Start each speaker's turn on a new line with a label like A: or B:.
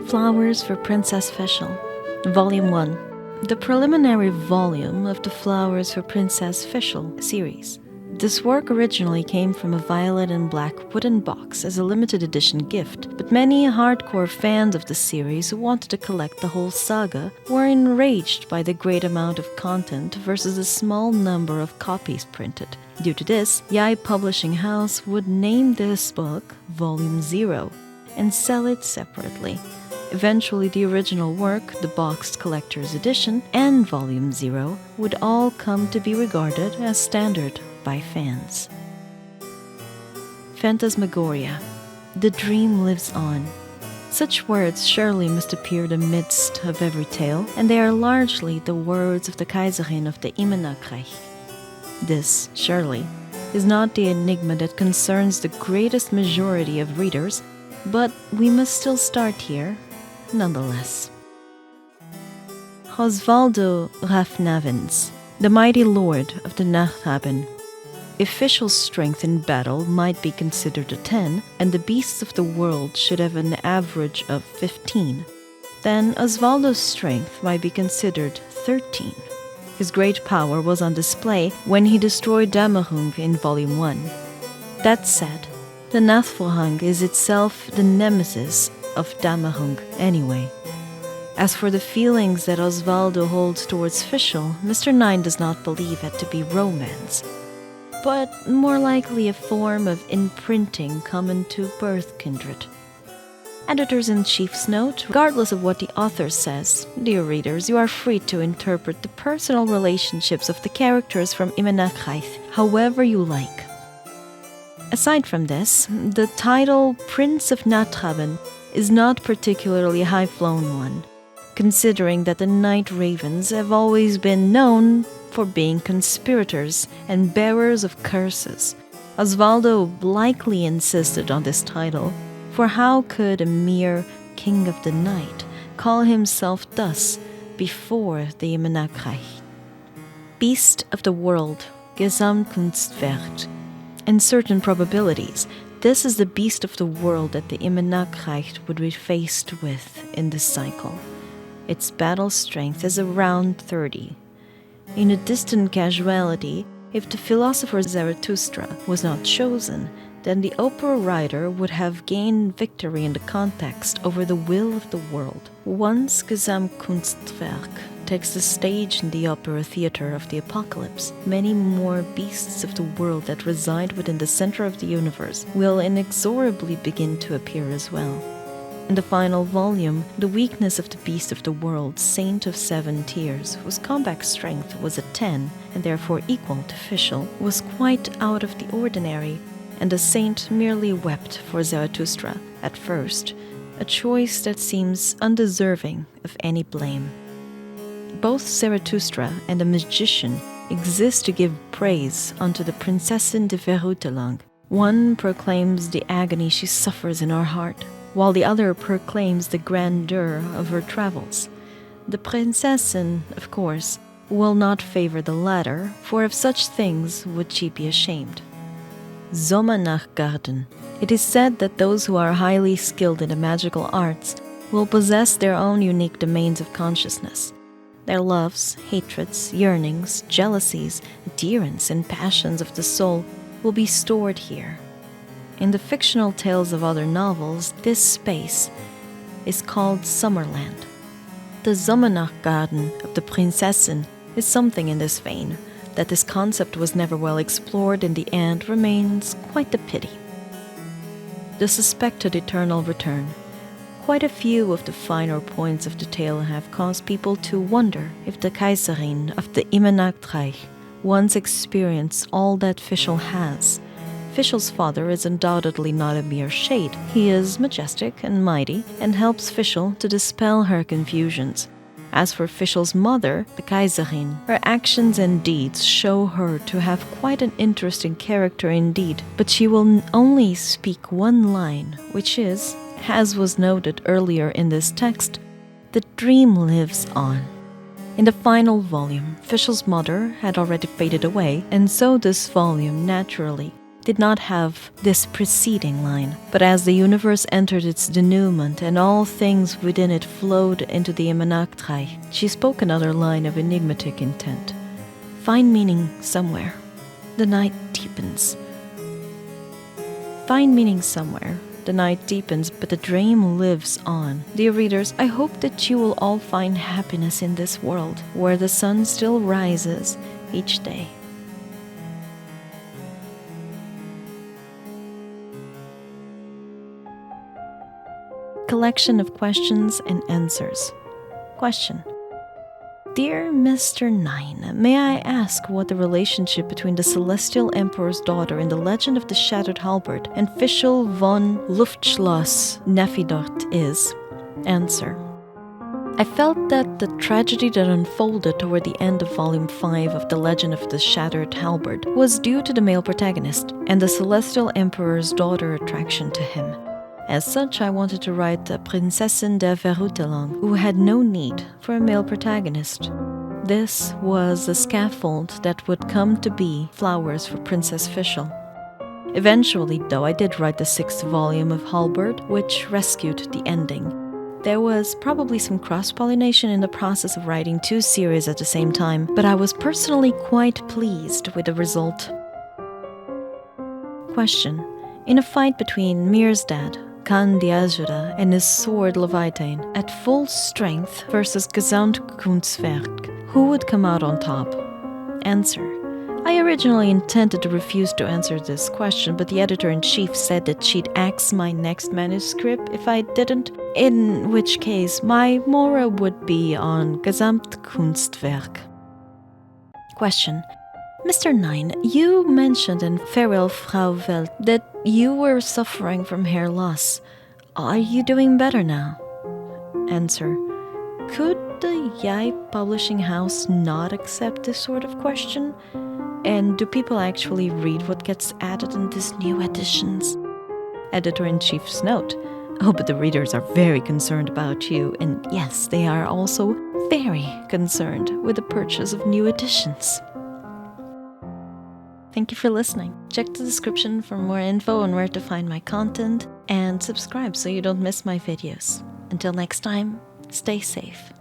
A: Flowers for Princess Fischl, Volume 1, the preliminary volume of the Flowers for Princess Fischl series. This work originally came from a violet and black wooden box as a limited edition gift, but many hardcore fans of the series who wanted to collect the whole saga were enraged by the great amount of content versus the small number of copies printed. Due to this, Yai Publishing House would name this book Volume 0 and sell it separately. Eventually, the original work, the boxed collector's edition, and Volume 0 would all come to be regarded as standard by fans. Phantasmagoria. The dream lives on. Such words surely must appear in the midst of every tale, and they are largely the words of the Kaiserin of the Immenakreich. This, surely, is not the enigma that concerns the greatest majority of readers, but we must still start here, nonetheless. Osvaldo Rafnavens, the mighty lord of the Nachthaben. If Fischl's strength in battle might be considered a 10, and the beasts of the world should have an average of 15, then Osvaldo's strength might be considered 13. His great power was on display when he destroyed Dämmerung in Volume 1. That said, the Nachtvorhang is itself the nemesis of Dämmerung anyway. As for the feelings that Osvaldo holds towards Fischl, Mr. 9 does not believe it to be romance, but more likely a form of imprinting common to birth kindred. Editors-in-Chief's note, regardless of what the author says, dear readers, you are free to interpret the personal relationships of the characters from Immenakreich however you like. Aside from this, the title Prince of Nachthaben is not particularly a high-flown one, considering that the Night Ravens have always been known for being conspirators and bearers of curses. Osvaldo likely insisted on this title, for how could a mere king of the night call himself thus before the Immenakreich? Beast of the world, Gesamtkunstwerk. In certain probabilities, this is the beast of the world that the Immenakreich would be faced with in this cycle. Its battle strength is around 30. In a distant casualty, if the philosopher Zarathustra was not chosen, then the opera writer would have gained victory in the context over the will of the world. Once Gesamtkunstwerk takes the stage in the opera theater of the apocalypse, many more beasts of the world that reside within the center of the universe will inexorably begin to appear as well. In the final volume, the weakness of the beast of the world, Saint of 7 Tears, whose combat strength was a 10 and therefore equal to Fischl, was quite out of the ordinary, and the saint merely wept for Zarathustra at first, a choice that seems undeserving of any blame. Both Zarathustra and the magician exist to give praise unto the Prinzessin de Verrutelang. One proclaims the agony she suffers in her heart, while the other proclaims the grandeur of her travels. The Prinzessin, of course, will not favor the latter, for of such things would she be ashamed. Sommernachtgarten. It is said that those who are highly skilled in the magical arts will possess their own unique domains of consciousness. Their loves, hatreds, yearnings, jealousies, adherence, and passions of the soul will be stored here. In the fictional tales of other novels, this space is called Summerland. The Sommernachtgarten of the Prinzessin is something in this vein. That this concept was never well explored in the end remains quite the pity. The suspected eternal return. Quite a few of the finer points of the tale have caused people to wonder if the Kaiserin of the Immenakreich once experienced all that Fischl has. Fischl's father is undoubtedly not a mere shade. He is majestic and mighty and helps Fischl to dispel her confusions. As for Fischl's mother, the Kaiserin, her actions and deeds show her to have quite an interesting character indeed, but she will only speak one line, which is, as was noted earlier in this text, the dream lives on. In the final volume, Fischl's mother had already faded away, and so this volume, naturally, did not have this preceding line. But as the universe entered its denouement and all things within it flowed into the Imanaktrei, she spoke another line of enigmatic intent. Find meaning somewhere. The night deepens. Find meaning somewhere. The night deepens, but the dream lives on. Dear readers, I hope that you will all find happiness in this world, where the sun still rises each day. Collection of questions and answers. Question. Dear Mr. 9, may I ask what the relationship between the Celestial Emperor's daughter in the Legend of the Shattered Halberd and Fischl von Luftschloss Nefidort is? Answer. I felt that the tragedy that unfolded toward the end of Volume 5 of The Legend of the Shattered Halberd was due to the male protagonist and the Celestial Emperor's daughter attraction to him. As such, I wanted to write a Prinzessin der Verrutelung who had no need for a male protagonist. This was the scaffold that would come to be Flowers for Princess Fischl. Eventually, though, I did write the 6th volume of Halberd, which rescued the ending. There was probably some cross-pollination in the process of writing 2 series at the same time, but I was personally quite pleased with the result. Question. In a fight between Mirsdad, Khan Diazura, and his sword Leviathan at full strength versus Gesamtkunstwerk, who would come out on top? Answer. I originally intended to refuse to answer this question, but the editor-in-chief said that she'd axe my next manuscript if I didn't, in which case my mora would be on Gesamtkunstwerk. Question. Mr. 9, you mentioned in Farewell Frau Welt that you were suffering from hair loss. Are you doing better now? Answer. Could the Yai publishing house not accept this sort of question? And do people actually read what gets added in these new editions? Editor-in-chief's note. Oh, but the readers are very concerned about you, and yes, they are also very concerned with the purchase of new editions. Thank you for listening. Check the description for more info on where to find my content, and subscribe so you don't miss my videos. Until next time, stay safe.